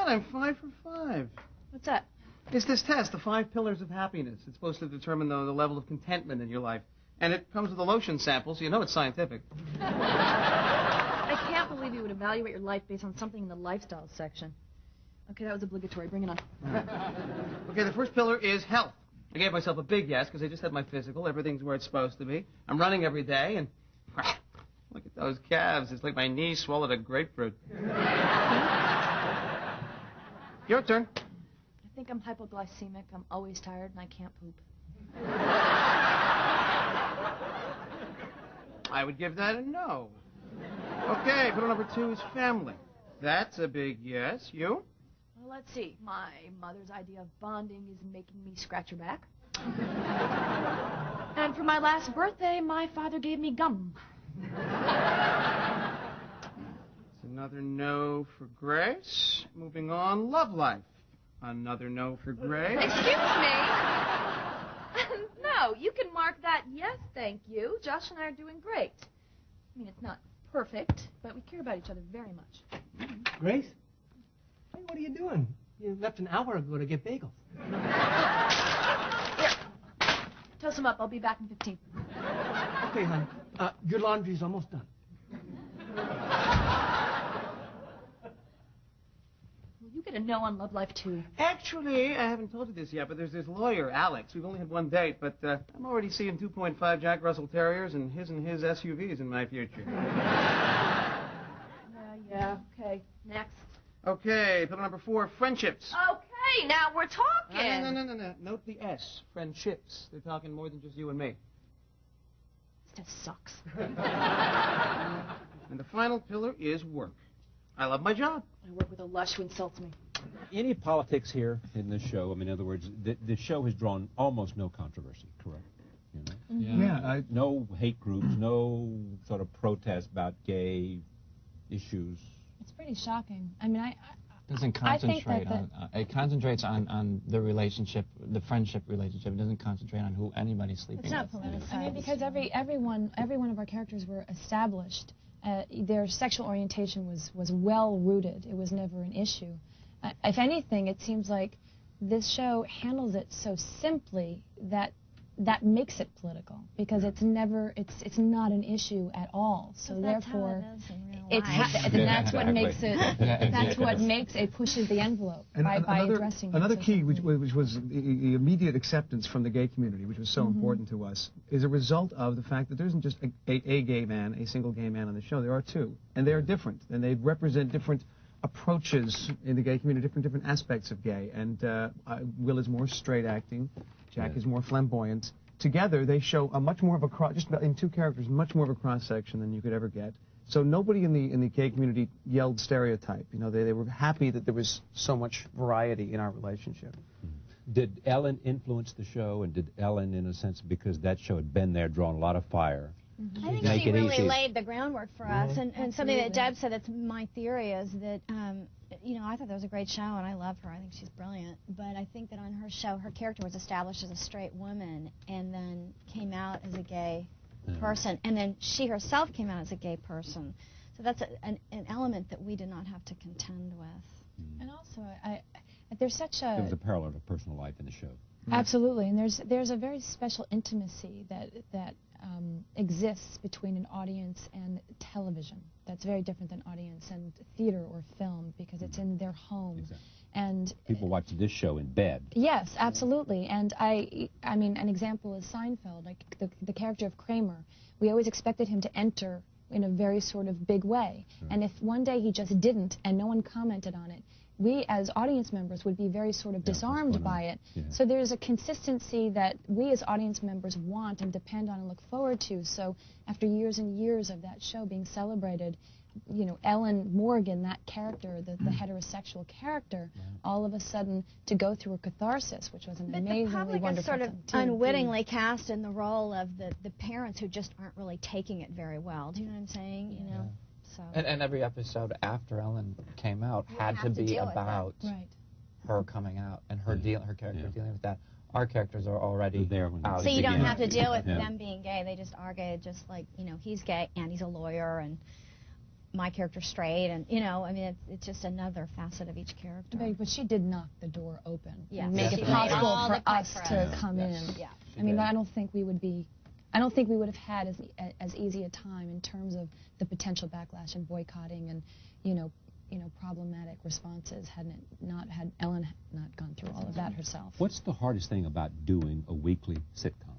bad. I'm 5 for 5. What's that? It's this test, the 5 pillars of happiness. It's supposed to determine the level of contentment in your life. And it comes with a lotion sample, so you know it's scientific. I can't believe you would evaluate your life based on something in the lifestyle section. Okay, that was obligatory. Bring it on. Okay, the first pillar is health. I gave myself a big yes because I just had my physical. Everything's where it's supposed to be. I'm running every day, and look at those calves. It's like my knee swallowed a grapefruit. Your turn. I think I'm hypoglycemic. I'm always tired, and I can't poop. I would give that a no. Okay, pillar number 2 is family. That's a big yes. You? Well, let's see. My mother's idea of bonding is making me scratch her back. And for my last birthday, my father gave me gum. It's another no for Grace. Moving on, love life. Another no for Grace. Excuse me? No, you can mark that yes, thank you. Josh and I are doing great. I mean, it's not perfect, but we care about each other very much. Grace? Hey, what are you doing? You left an hour ago to get bagels. Here. Toast them up. I'll be back in 15. Okay, hon. Your laundry's almost done. Well, you get a no on love life, too. Actually, I haven't told you this yet, but there's this lawyer, Alex. We've only had one date, but I'm already seeing 2.5 Jack Russell Terriers and his SUVs in my future. Yeah, okay. Next. Okay, pillar number 4, friendships. Okay, now we're talking. No. Note the S, friendships. They're talking more than just you and me. This just sucks. And the final pillar is work. I love my job. I work with a lush who insults me. Any politics here in this show? I mean, in other words, the show has drawn almost no controversy, correct? You know? Mm-hmm. Yeah. No hate groups, no sort of protest about gay issues. It's pretty shocking. I mean, Doesn't concentrate on it concentrates on the relationship, the friendship relationship. It doesn't concentrate on who anybody's sleeping it's not with. politicized. I mean, because every one of our characters were established. Their sexual orientation was well rooted. It was never an issue. If anything, it seems like this show handles it so simply that makes it political, because it's not an issue at all. So therefore, that's what makes it. That's what makes it pushes the envelope by addressing it. Another key, which was the immediate acceptance from the gay community, which was so important to us, is a result of the fact that there isn't just a gay man, a single gay man on the show. There are 2, and they are different, and they represent different approaches in the gay community, different aspects of gay. And Will is more straight acting. Jack is more flamboyant. Together, they show a much more of a just in 2 characters, much more of a cross section than you could ever get. So nobody in the gay community yelled stereotype. You know, they were happy that there was so much variety in our relationship. Did Ellen influence the show, and did Ellen, in a sense, because that show had been there, drawn a lot of fire? I think she really laid the groundwork for us, and something that Deb said, that's my theory, is that, you know, I thought that was a great show, and I love her. I think she's brilliant. But I think that on her show, her character was established as a straight woman, and then came out as a gay person, and then she herself came out as a gay person. So that's an element that we did not have to contend with. And also, there's such a... There was a parallel to personal life in the show. Absolutely, and there's a very special intimacy that exists between an audience and television. That's very different than audience and theater or film, because it's in their home. Exactly. And people watch this show in bed. Yes, absolutely. And I mean, an example is Seinfeld, like the character of Kramer. We always expected him to enter in a very sort of big way. Sure. And if one day he just didn't and no one commented on it, we as audience members would be very sort of disarmed by it. Yeah. So there's a consistency that we as audience members want and depend on and look forward to. So after years and years of that show being celebrated, you know, Ellen Morgan, that character, the heterosexual character, all of a sudden to go through a catharsis, which was an amazingly wonderful thing. But the public is sort of unwittingly cast in the role of the parents who just aren't really taking it very well. Do you know what I'm saying? You know. So. And every episode after Ellen came out had to be about her coming out and her character dealing with that. Our characters are already there. So you don't have to deal with them being gay. They just are gay, just like, you know, he's gay and he's a lawyer, and my character straight, and I mean, it's just another facet of each character. But she did knock the door open Yeah. and make She it made possible all for the pipe us for to us. come in. Yeah. I mean, I don't think we would have had as easy a time in terms of the potential backlash and boycotting and problematic responses had Ellen not gone through all of that herself. What's the hardest thing about doing a weekly sitcom?